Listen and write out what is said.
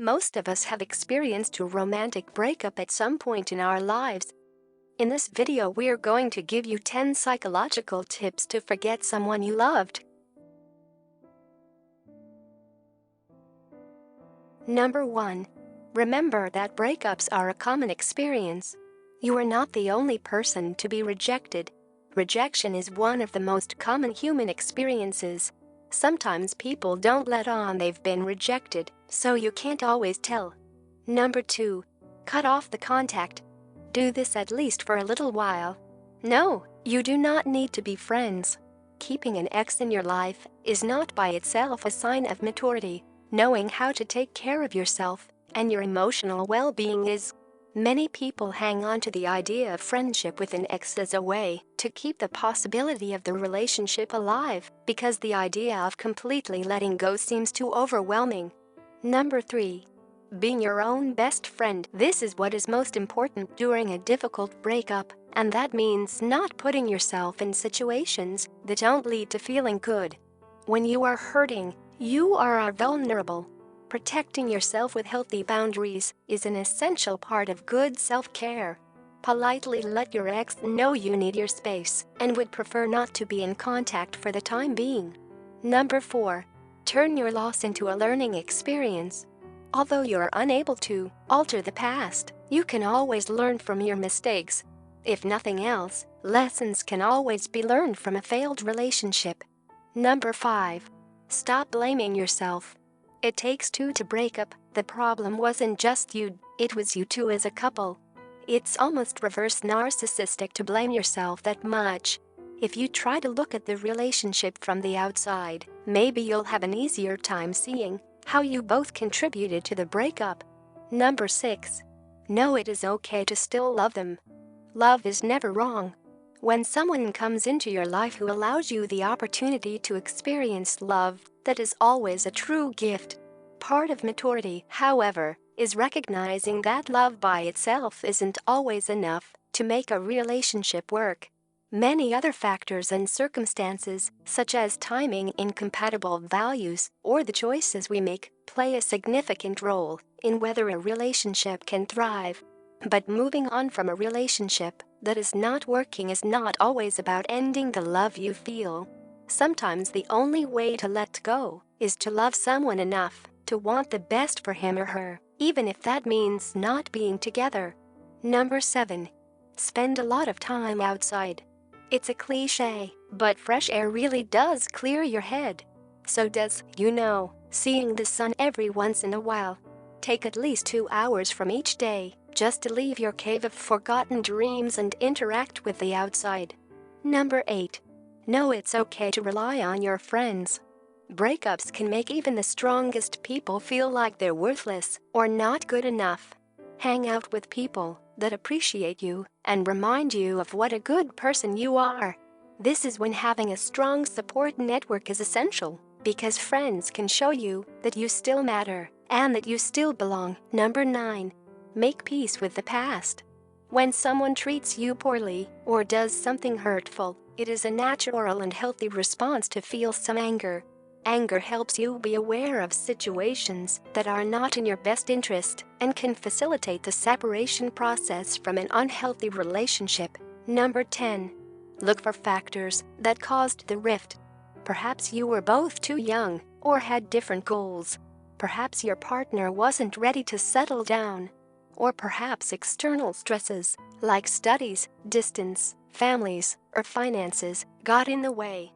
Most of us have experienced a romantic breakup at some point in our lives. In this video, we're going to give you 10 psychological tips to forget someone you loved. Number 1. Remember that breakups are a common experience. You are not the only person to be rejected. Rejection is one of the most common human experiences. Sometimes people don't let on they've been rejected, so you can't always tell. Number 2. Cut off the contact. Do this at least for a little while. No, you do not need to be friends. Keeping an ex in your life is not by itself a sign of maturity. Knowing how to take care of yourself and your emotional well-being is. Many people hang on to the idea of friendship with an ex as a way to keep the possibility of the relationship alive because the idea of completely letting go seems too overwhelming. Number 3. Being your own best friend. This is what is most important during a difficult breakup, and that means not putting yourself in situations that don't lead to feeling good. When you are hurting, you are vulnerable. Protecting yourself with healthy boundaries is an essential part of good self-care. Politely let your ex know you need your space and would prefer not to be in contact for the time being. Number 4. Turn your loss into a learning experience. Although you're unable to alter the past, you can always learn from your mistakes. If nothing else, lessons can always be learned from a failed relationship. Number 5. Stop blaming yourself. It takes two to break up. The problem wasn't just you, it was you two as a couple. It's almost reverse narcissistic to blame yourself that much. If you try to look at the relationship from the outside, maybe you'll have an easier time seeing how you both contributed to the breakup. Number 6. Know it is okay to still love them. Love is never wrong. When someone comes into your life who allows you the opportunity to experience love, that is always a true gift. Part of maturity, however, is recognizing that love by itself isn't always enough to make a relationship work. Many other factors and circumstances, such as timing, incompatible values, or the choices we make, play a significant role in whether a relationship can thrive. But moving on from a relationship that is not working is not always about ending the love you feel. Sometimes the only way to let go is to love someone enough to want the best for him or her, even if that means not being together. Number 7. Spend a lot of time outside. It's a cliche, but fresh air really does clear your head. So does, seeing the sun every once in a while. Take at least 2 hours from each day just to leave your cave of forgotten dreams and interact with the outside. Number 8. Know it's okay to rely on your friends. Breakups can make even the strongest people feel like they're worthless or not good enough. Hang out with people that appreciate you and remind you of what a good person you are. This is when having a strong support network is essential, because friends can show you that you still matter and that you still belong. Number 9. Make peace with the past. When someone treats you poorly or does something hurtful, it is a natural and healthy response to feel some anger. Anger helps you be aware of situations that are not in your best interest and can facilitate the separation process from an unhealthy relationship. Number 10. Look for factors that caused the rift. Perhaps you were both too young or had different goals. Perhaps your partner wasn't ready to settle down. Or perhaps external stresses, like studies, distance, families, or finances, got in the way.